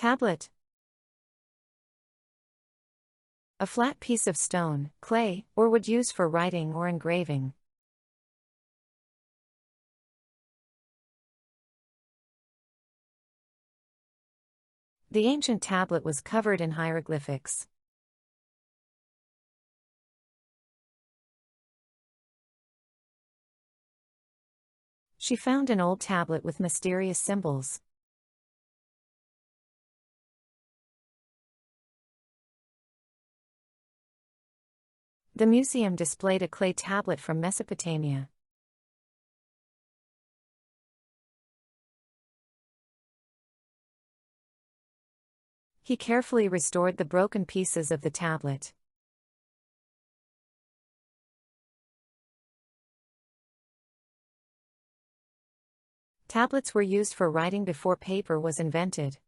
Tablet. A flat piece of stone, clay, or wood used for writing or engraving. The ancient tablet was covered in hieroglyphics. She found an old tablet with mysterious symbols. The museum displayed a clay tablet from Mesopotamia. He carefully restored the broken pieces of the tablet. Tablets were used for writing before paper was invented.